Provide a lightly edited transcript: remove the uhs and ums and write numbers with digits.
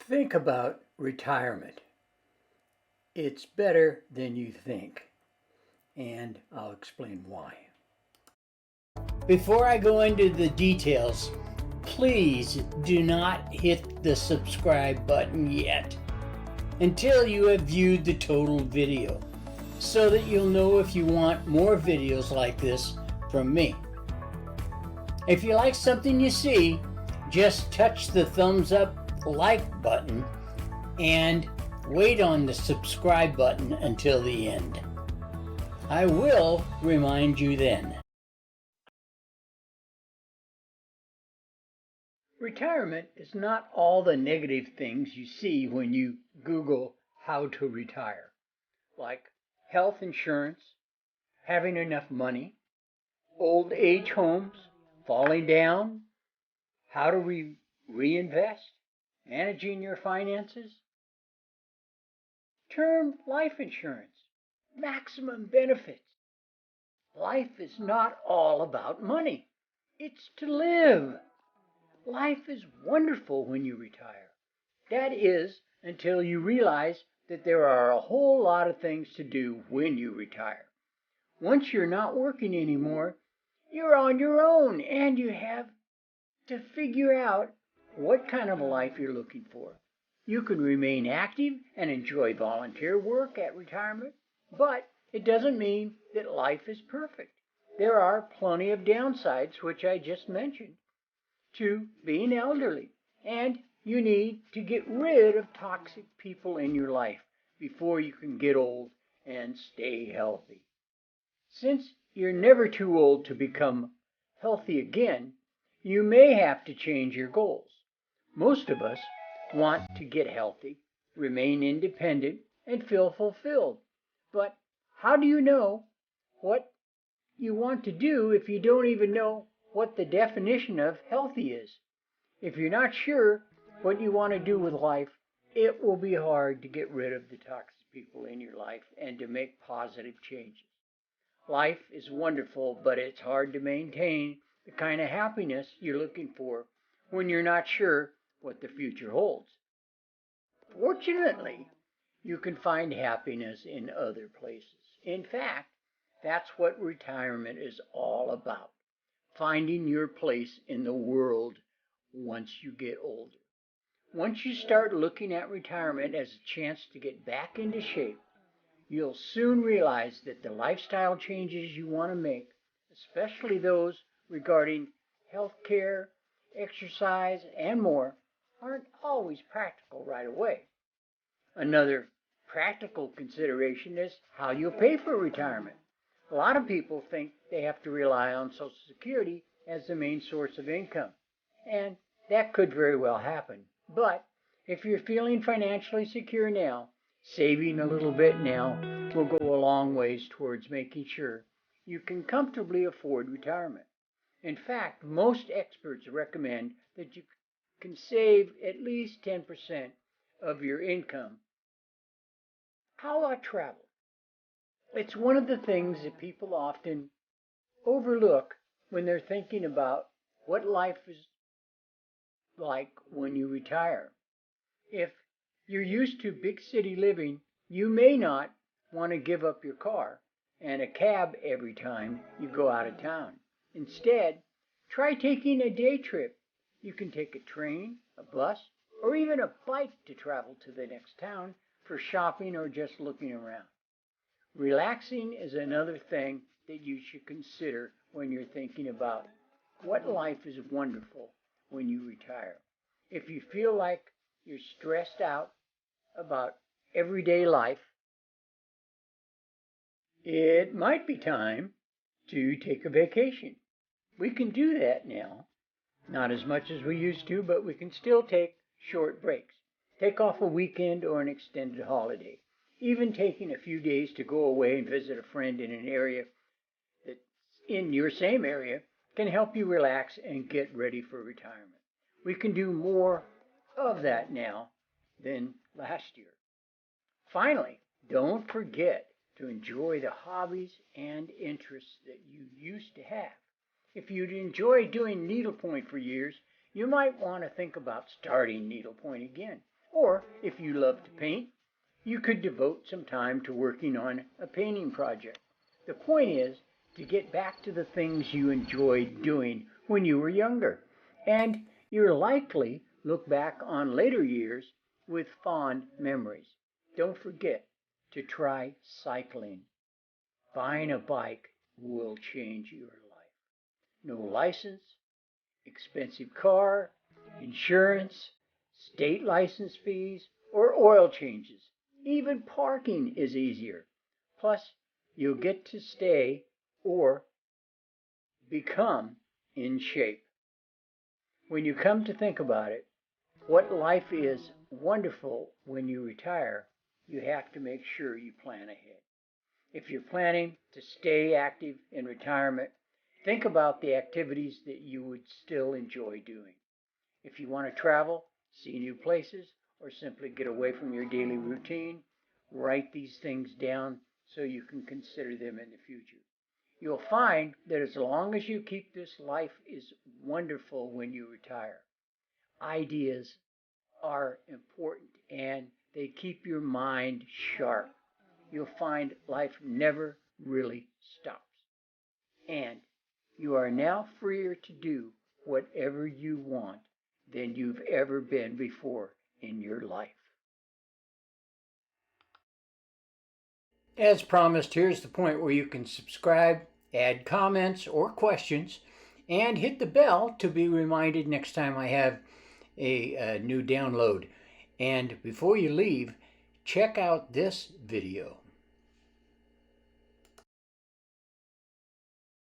Think about retirement. It's better than you think, and I'll explain why. Before I go into the details, please do not hit the subscribe button yet until you have viewed the total video, so that you'll know if you want more videos like this from me. If you like something you see, just touch the thumbs up like button and wait on the subscribe button until the end. I will remind you then. Retirement is not all the negative things you see when you Google how to retire, like health insurance, having enough money, old age homes, falling down, how to reinvest, managing your finances, term life insurance, maximum benefits. Life is not all about money. It's to live. Life is wonderful when you retire. That is, until you realize that there are a whole lot of things to do when you retire. Once you're not working anymore, you're on your own and you have to figure out what kind of a life you're looking for. You can remain active and enjoy volunteer work at retirement, but it doesn't mean that life is perfect. There are plenty of downsides, which I just mentioned, to being elderly, and you need to get rid of toxic people in your life before you can get old and stay healthy. Since you're never too old to become healthy again, you may have to change your goals. Most of us want to get healthy, remain independent, and feel fulfilled. But how do you know what you want to do if you don't even know what the definition of healthy is? If you're not sure what you want to do with life, it will be hard to get rid of the toxic people in your life and to make positive changes. Life is wonderful, but it's hard to maintain the kind of happiness you're looking for when you're not sure what the future holds. Fortunately, you can find happiness in other places. In fact, that's what retirement is all about, finding your place in the world once you get older. Once you start looking at retirement as a chance to get back into shape, you'll soon realize that the lifestyle changes you want to make, especially those regarding health care, exercise, and more, aren't always practical right away. Another practical consideration is how you'll pay for retirement. A lot of people think they have to rely on Social Security as the main source of income, and that could very well happen. But if you're feeling financially secure now, saving a little bit now will go a long ways towards making sure you can comfortably afford retirement. In fact, most experts recommend that you can save at least 10% of your income. How about travel? It's one of the things that people often overlook when they're thinking about what life is like when you retire. If you're used to big city living, you may not want to give up your car and a cab every time you go out of town. Instead, try taking a day trip. You can take a train, a bus, or even a bike to travel to the next town for shopping or just looking around. Relaxing is another thing that you should consider when you're thinking about what life is wonderful when you retire. If you feel like you're stressed out about everyday life, it might be time to take a vacation. We can do that now. Not as much as we used to, but we can still take short breaks. Take off a weekend or an extended holiday. Even taking a few days to go away and visit a friend in an area that's in your same area can help you relax and get ready for retirement. We can do more of that now than last year. Finally, don't forget to enjoy the hobbies and interests that you used to have. If you'd enjoyed doing needlepoint for years, you might want to think about starting needlepoint again. Or if you love to paint, you could devote some time to working on a painting project. The point is to get back to the things you enjoyed doing when you were younger. And you'll likely look back on later years with fond memories. Don't forget to try cycling. Buying a bike will change your life. No license, expensive car, insurance, state license fees, or oil changes. Even parking is easier. Plus, you'll get to stay or become in shape. When you come to think about it, what life is wonderful when you retire, you have to make sure you plan ahead. If you're planning to stay active in retirement, think about the activities that you would still enjoy doing. If you want to travel, see new places, or simply get away from your daily routine, write these things down so you can consider them in the future. You'll find that as long as you keep this life is wonderful when you retire, ideas are important and they keep your mind sharp. You'll find life never really stops. And you are now freer to do whatever you want than you've ever been before in your life. As promised, here's the point where you can subscribe, add comments or questions, and hit the bell to be reminded next time I have a new download. And before you leave, check out this video.